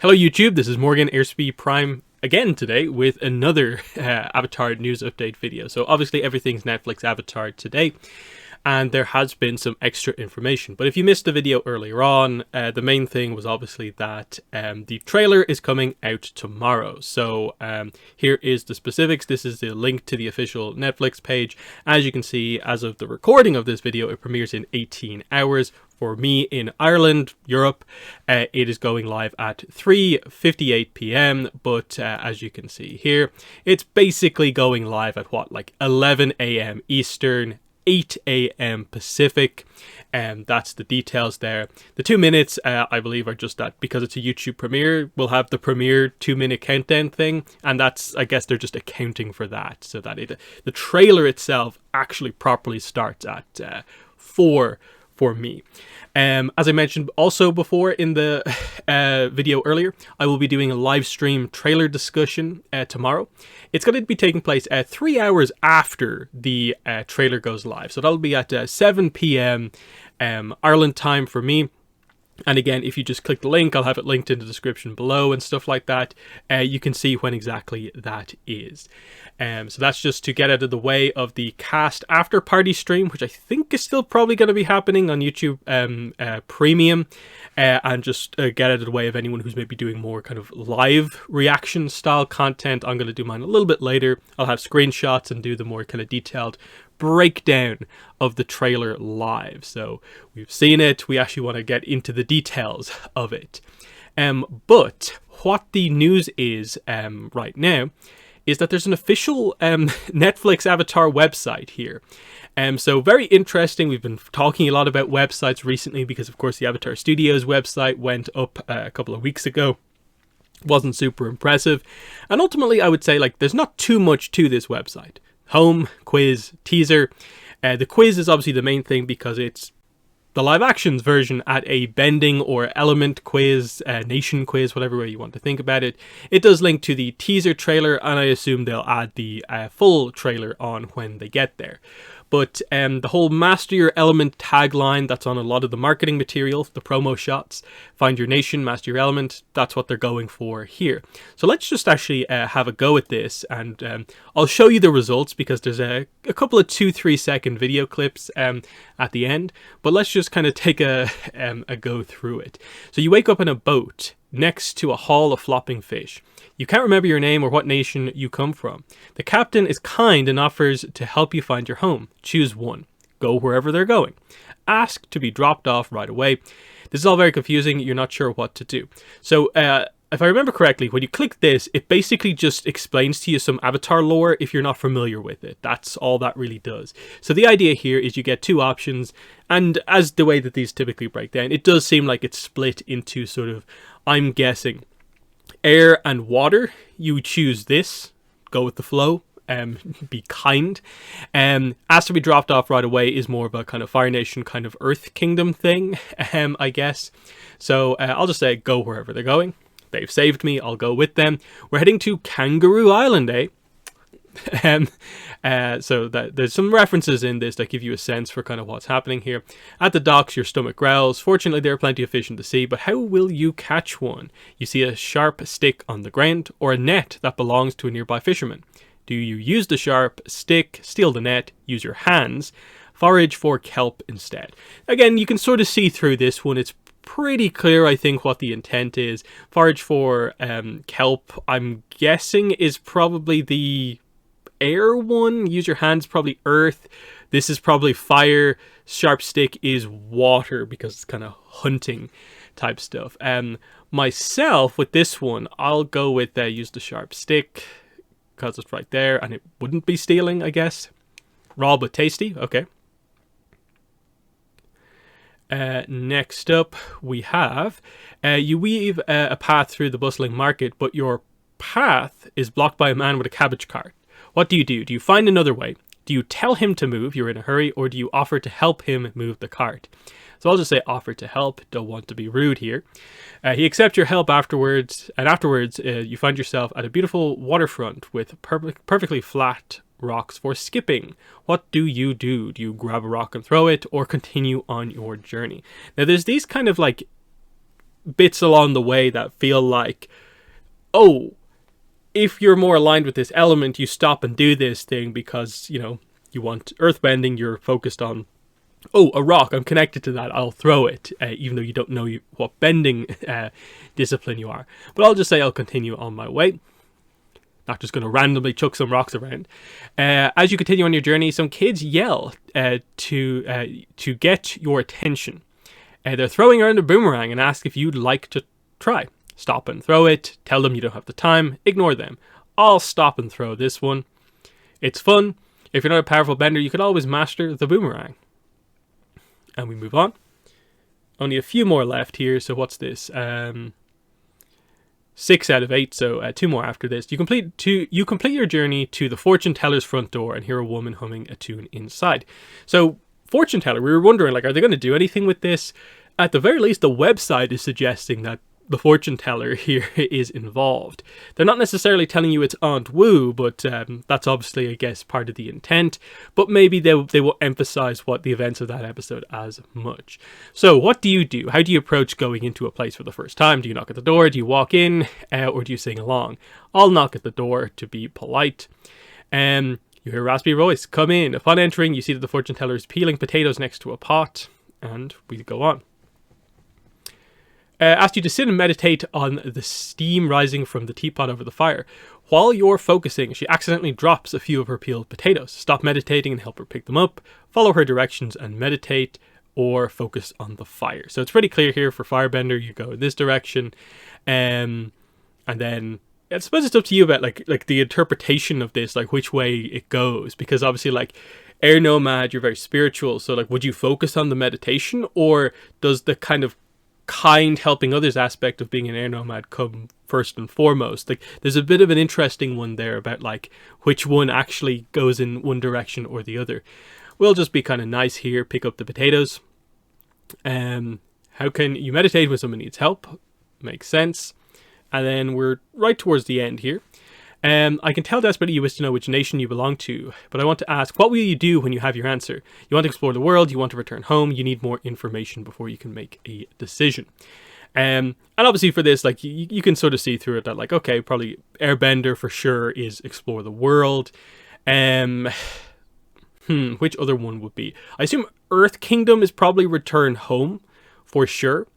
Hello YouTube, this is Morgan Airspeed Prime again today with another Avatar news update video. So obviously everything's Netflix Avatar today, and there has been some extra information. But if you missed the video earlier on, the main thing was obviously that the trailer is coming out tomorrow. So here is the specifics. This is the link to the official Netflix page. As you can see, as of the recording of this video, it premieres in 18 hours. For me in Ireland, Europe, it is going live at 3:58 p.m. But as you can see here, it's basically going live at what, like 11 a.m. Eastern, 8 a.m. Pacific, and that's the details there. The 2 minutes, I believe, are just that because it's a YouTube premiere, we'll have the premiere 2-minute countdown thing, and that's, I guess, they're just accounting for that, so that the trailer itself actually properly starts at 4 for me. As I mentioned also before in the video earlier, I will be doing a live stream trailer discussion tomorrow. It's going to be taking place 3 hours after the trailer goes live. So that'll be at 7 p.m. Ireland time for me. And again, if you just click the link, I'll have it linked in the description below and stuff like that. You can see when exactly that is. So that's just to get out of the way of the cast after party stream, which I think is still probably going to be happening on YouTube Premium. And just get out of the way of anyone who's maybe doing more kind of live reaction style content. I'm going to do mine a little bit later. I'll have screenshots and do the more kind of detailed breakdown of the trailer live. So we've seen it, we actually want to get into the details of it. But what the news is right now is that there's an official Netflix Avatar website here. So very interesting. We've been talking a lot about websites recently because of course the Avatar Studios website went up a couple of weeks ago. Wasn't super impressive, and ultimately I would say, like, there's not too much to this website. Home, quiz, teaser. The quiz is obviously the main thing because it's the live actions version at a bending or element quiz, nation quiz, whatever way you want to think about it. It does link to the teaser trailer, and I assume they'll add the full trailer on when they get there. But the whole master your element tagline that's on a lot of the marketing material, the promo shots, find your nation, master your element, that's what they're going for here. So let's just actually have a go at this, and I'll show you the results because there's a couple of 2-3 second video clips at the end, but let's just kind of take a go through it. So you wake up in a boat next to a haul of flopping fish. You can't remember your name or what nation you come from. The captain is kind and offers to help you find your home. Choose one. Go wherever they're going. Ask to be dropped off right away. This is all very confusing. You're not sure what to do. So if I remember correctly, when you click this, it basically just explains to you some Avatar lore if you're not familiar with it. That's all that really does. So the idea here is you get two options, and as the way that these typically break down, it does seem like it's split into sort of, I'm guessing, air and water. You choose this, go with the flow, be kind. Ask to be dropped off right away is more of a kind of Fire Nation, kind of Earth Kingdom thing, I guess. So I'll just say go wherever they're going. They've saved me, I'll go with them. We're heading to Kangaroo Island, eh? So there's some references in this that give you a sense for kind of what's happening here. At the docks, your stomach growls. Fortunately, there are plenty of fish in the sea, but how will you catch one? You see a sharp stick on the ground, or a net that belongs to a nearby fisherman. Do you use the sharp stick, steal the net, use your hands, forage for kelp instead? Again, you can sort of see through this one. It's pretty clear, I think, what the intent is. Forage for kelp, I'm guessing, is probably the air one. Use your hands, probably earth. This is probably fire. Sharp stick is water because it's kind of hunting type stuff. Myself, with this one, I'll go with use the sharp stick because it's right there, and it wouldn't be stealing, I guess. Raw but tasty. Okay. Next up, we have you weave a path through the bustling market, but your path is blocked by a man with a cabbage cart. What do you do? Do you find another way? Do you tell him to move, you're in a hurry, or do you offer to help him move the cart? So I'll just say offer to help, don't want to be rude here. He accepts your help afterwards, and afterwards you find yourself at a beautiful waterfront with perfectly flat rocks for skipping. What do? Do you grab a rock and throw it, or continue on your journey? Now there's these kind of like bits along the way that feel like, oh, if you're more aligned with this element, you stop and do this thing because, you want earthbending, you're focused on, oh, a rock, I'm connected to that, I'll throw it, even though you don't know what bending discipline you are. But I'll just say I'll continue on my way. Not just going to randomly chuck some rocks around. As you continue on your journey, some kids yell to get your attention. They're throwing around a boomerang and ask if you'd like to try. Stop and throw it. Tell them you don't have the time. Ignore them. I'll stop and throw this one. It's fun. If you're not a powerful bender, you could always master the boomerang. And we move on. Only a few more left here. So what's this? 6 out of 8, so 2 more after this. You complete your journey to the fortune teller's front door and hear a woman humming a tune inside. So, fortune teller, we were wondering, like, are they going to do anything with this? At the very least, the website is suggesting that the fortune teller here is involved. They're not necessarily telling you it's Aunt Wu, but that's obviously, I guess, part of the intent. But maybe they will emphasize what the events of that episode as much. So what do you do? How do you approach going into a place for the first time? Do you knock at the door? Do you walk in? Or do you sing along? I'll knock at the door to be polite. You hear a raspy voice. Come in. Upon entering, you see that the fortune teller is peeling potatoes next to a pot. And we go on. Asked you to sit and meditate on the steam rising from the teapot over the fire. While you're focusing, she accidentally drops a few of her peeled potatoes. Stop meditating and help her pick them up. Follow her directions and meditate, or focus on the fire. So it's pretty clear here for Firebender. You go in this direction, and then I suppose it's up to you about like the interpretation of this, like which way it goes. Because obviously, like Air Nomad, you're very spiritual. So like, would you focus on the meditation, or does the kind helping others aspect of being an air nomad come first and foremost? Like, there's a bit of an interesting one there about like which one actually goes in one direction or the other. We'll just be kind of nice here, pick up the potatoes. How can you meditate when someone needs help? Makes sense. And then we're right towards the end here. I can tell desperately you wish to know which nation you belong to, but I want to ask, what will you do when you have your answer? You want to explore the world, you want to return home, you need more information before you can make a decision. And obviously for this, like, you can sort of see through it that, like, okay, probably Airbender for sure is explore the world. Which other one would be? I assume Earth Kingdom is probably return home for sure.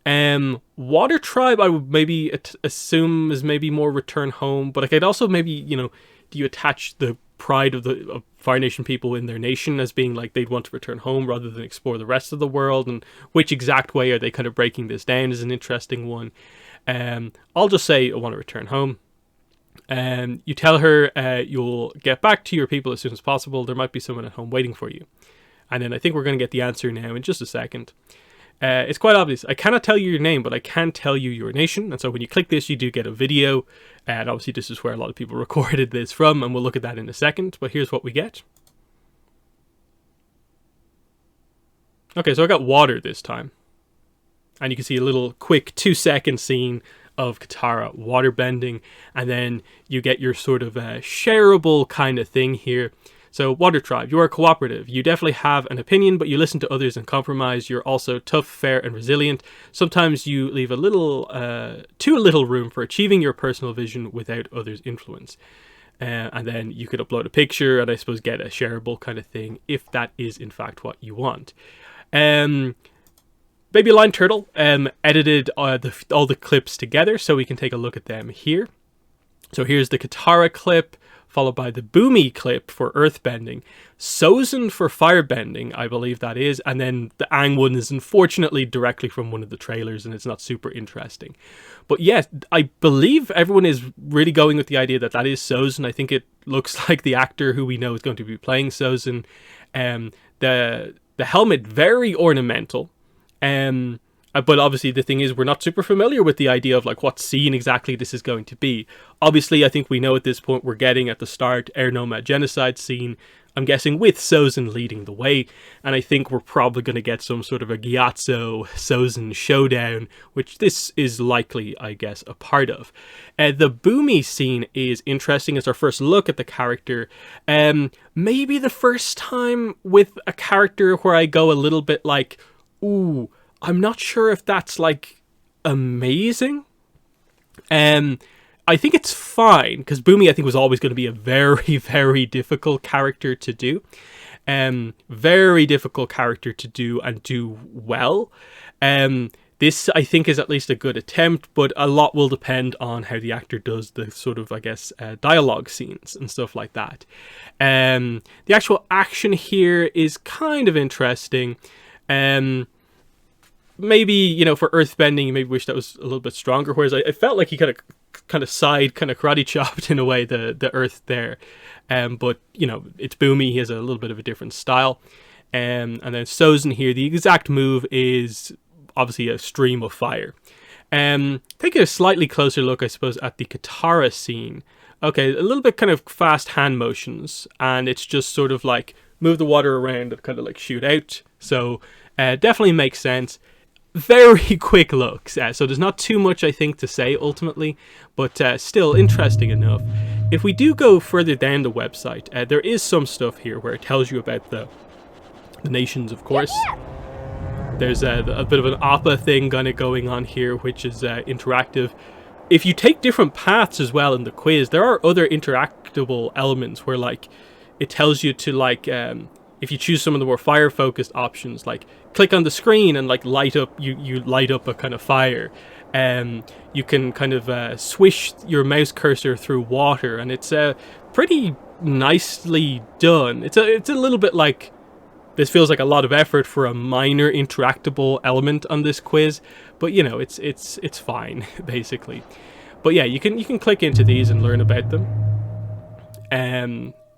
Water Tribe I would maybe assume is maybe more return home, but I could also maybe, do you attach the pride of Fire Nation people in their nation as being like they'd want to return home rather than explore the rest of the world, and which exact way are they kind of breaking this down is an interesting one. I'll just say I want to return home. You tell her you'll get back to your people as soon as possible. There might be someone at home waiting for you. And then I think we're going to get the answer now in just a second. It's quite obvious. I cannot tell you your name, but I can tell you your nation. And so when you click this, you do get a video. And obviously this is where a lot of people recorded this from, and we'll look at that in a second. But here's what we get. Okay, so I got water this time. And you can see a little quick 2-second scene of Katara waterbending. And then you get your sort of shareable kind of thing here. So, Water Tribe, you are cooperative. You definitely have an opinion, but you listen to others and compromise. You're also tough, fair, and resilient. Sometimes you leave too little room for achieving your personal vision without others' influence. And then you could upload a picture and I suppose get a shareable kind of thing if that is in fact what you want. Baby Line Turtle edited all the clips together so we can take a look at them here. So here's the Katara clip, followed by the Bumi clip for earthbending, Sozin for firebending, I believe that is, and then the Aang one is unfortunately directly from one of the trailers, and it's not super interesting. But yes, I believe everyone is really going with the idea that that is Sozin. I think it looks like the actor who we know is going to be playing Sozin. The helmet, very ornamental. But obviously the thing is, we're not super familiar with the idea of like what scene exactly this is going to be. Obviously, I think we know at this point we're getting at the start Air Nomad genocide scene. I'm guessing with Sozin leading the way, and I think we're probably going to get some sort of a Gyatso-Sozin showdown, which this is likely, I guess, a part of. The Bumi scene is interesting as our first look at the character. Maybe the first time with a character where I go a little bit like, ooh, I'm not sure if that's like amazing. I think it's fine because Bumi, I think, was always going to be a very, very difficult character to do. Very difficult character to do and do well. This, I think, is at least a good attempt, but a lot will depend on how the actor does the sort of, I guess, dialogue scenes and stuff like that. The actual action here is kind of interesting. Maybe, you know, for earthbending, you maybe wish that was a little bit stronger. Whereas I felt like he kind of karate chopped in a way the earth there. But you know, it's Bumi. He has a little bit of a different style. And then Sozin here, the exact move is obviously a stream of fire. Taking a slightly closer look, I suppose, at the Katara scene. Okay, a little bit kind of fast hand motions, and it's just sort of like move the water around and kind of like shoot out. So definitely makes sense. Very quick looks, so there's not too much, I think, to say ultimately, but still interesting enough. If we do go further down the website, there is some stuff here where it tells you about the nations, of course. There's a bit of an APA thing kind of going on here, which is interactive. If you take different paths as well in the quiz, there are other interactable elements where, like, it tells you to, like, if you choose some of the more fire-focused options, like click on the screen and like light up, you light up a kind of fire. You can kind of swish your mouse cursor through water, and it's pretty nicely done. It's a little bit like, this feels like a lot of effort for a minor interactable element on this quiz, but you know, it's fine basically. But yeah, you can click into these and learn about them.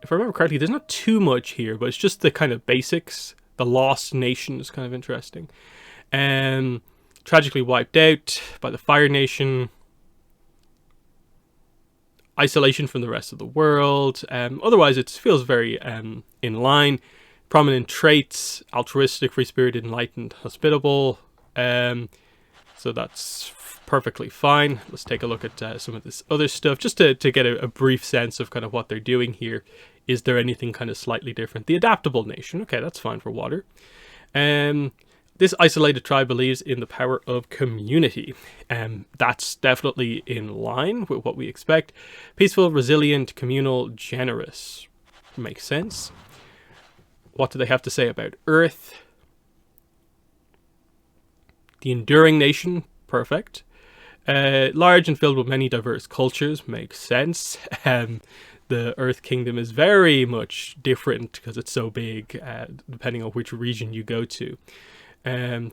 If I remember correctly, there's not too much here, but it's just the kind of basics. The Lost Nation is kind of interesting. Tragically wiped out by the Fire Nation. Isolation from the rest of the world. Otherwise, it feels very in line. Prominent traits: altruistic, free-spirited, enlightened, hospitable. So that's perfectly fine. Let's take a look at some of this other stuff, just to get a brief sense of kind of what they're doing here. Is there anything kind of slightly different? The adaptable nation. Okay, that's fine for water. This isolated tribe believes in the power of community. That's definitely in line with what we expect. Peaceful, resilient, communal, generous. Makes sense. What do they have to say about Earth? The enduring nation. Perfect. Large and filled with many diverse cultures. Makes sense. The Earth Kingdom is very much different because it's so big, depending on which region you go to.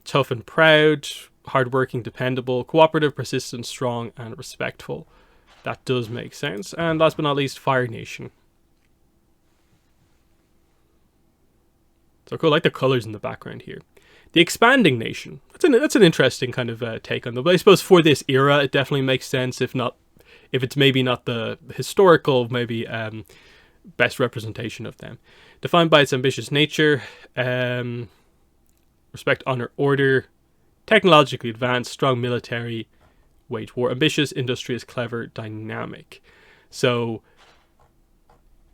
Tough and proud, hardworking, dependable, cooperative, persistent, strong, and respectful. That does make sense. And last but not least, Fire Nation. So cool, I like the colors in the background here. The expanding nation. That's an interesting kind of take on them. But I suppose for this era, it definitely makes sense. If it's maybe not the historical, maybe best representation of them. Defined by its ambitious nature, respect, honor, order, technologically advanced, strong military, wage war, ambitious, industrious, clever, dynamic. So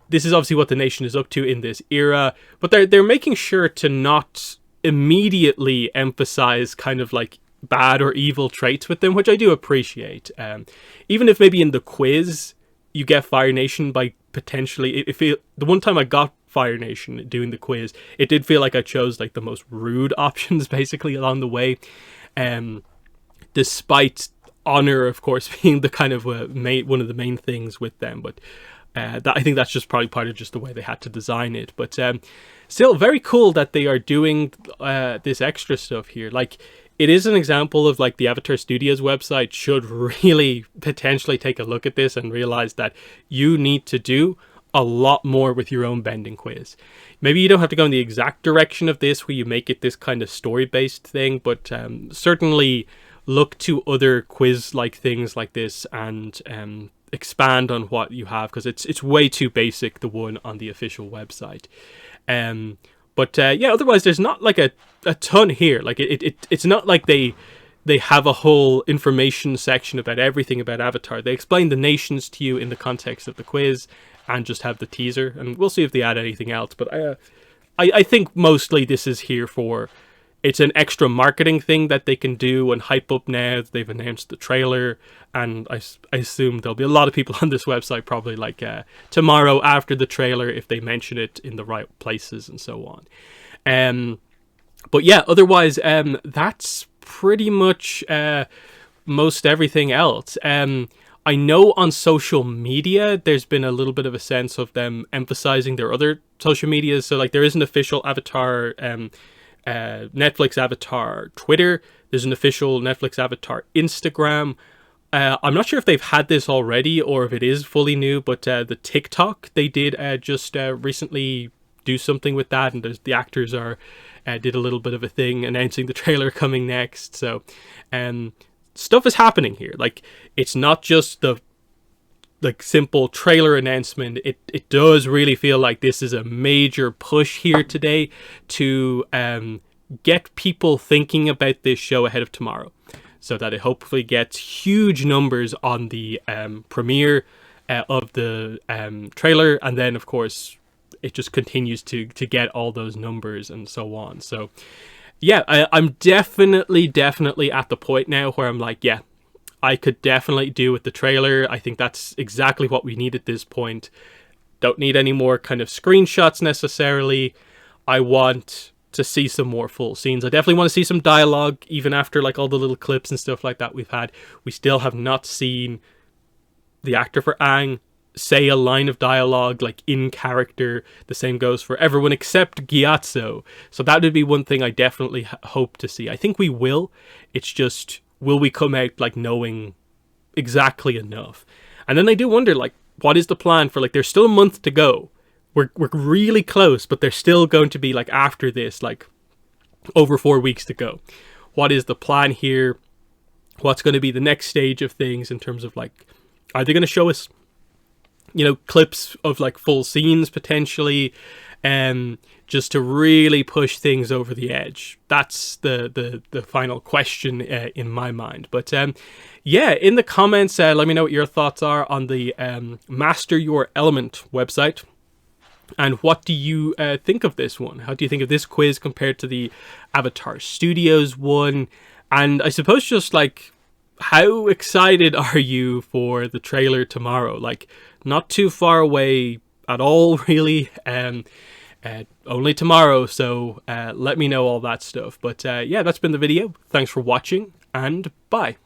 this is obviously what the nation is up to in this era, but they're making sure to not immediately emphasize kind of like bad or evil traits with them, which I do appreciate. Even if maybe in the quiz you get Fire Nation by potentially, the one time I got Fire Nation doing the quiz, it did feel like I chose like the most rude options basically along the way, despite honor of course being the kind of one of the main things with them. But I think that's just probably part of just the way they had to design it. But still very cool that they are doing this extra stuff here. Like, it is an example of like the Avatar Studios website should really potentially take a look at this and realize that you need to do a lot more with your own bending quiz. Maybe you don't have to go in the exact direction of this where you make it this kind of story-based thing, but certainly look to other quiz-like things like this and expand on what you have, because it's way too basic, the one on the official website. But yeah, otherwise there's not like a ton here. Like it's not like they have a whole information section about everything about Avatar. They explain the nations to you in the context of the quiz and just have the teaser, and we'll see if they add anything else. But I think mostly this is here for it's an extra marketing thing that they can do and hype up now that they've announced the trailer. And I assume there'll be a lot of people on this website probably like tomorrow after the trailer if they mention it in the right places and so on. But yeah, otherwise, that's pretty much most everything else. I know on social media there's been a little bit of a sense of them emphasizing their other social medias. So like there is an official Avatar Netflix Avatar Twitter. There's an official Netflix Avatar Instagram. I'm not sure if they've had this already or if it is fully new, but the TikTok, they did just recently do something with that, and the actors are did a little bit of a thing announcing the trailer coming next. So stuff is happening here. Like, it's not just the like simple trailer announcement. It does really feel like this is a major push here today to get people thinking about this show ahead of tomorrow, so that it hopefully gets huge numbers on the premiere of the trailer, and then of course it just continues to get all those numbers and so on. So yeah, I'm definitely at the point now where I'm like, yeah, I could definitely do with the trailer. I think that's exactly what we need at this point. Don't need any more kind of screenshots necessarily. I want to see some more full scenes. I definitely want to see some dialogue, even after like all the little clips and stuff like that we've had. We still have not seen the actor for Aang say a line of dialogue like in character. The same goes for everyone except Gyatso. So that would be one thing I definitely hope to see. I think we will. It's just, will we come out like knowing exactly enough? And then I do wonder, like, what is the plan for, like, there's still a month to go. We're really close, but there's still going to be, like, after this, like, over 4 weeks to go. What is the plan here? What's going to be the next stage of things in terms of, like, are they going to show us, you know, clips of like full scenes potentially, just to really push things over the edge? That's the final question in my mind. But yeah, in the comments, let me know what your thoughts are on the Master Your Element website. And what do you think of this one? How do you think of this quiz compared to the Avatar Studios one? And I suppose just like, how excited are you for the trailer tomorrow? Like, not too far away at all, really. Only tomorrow, so let me know all that stuff. But yeah, that's been the video. Thanks for watching, and bye.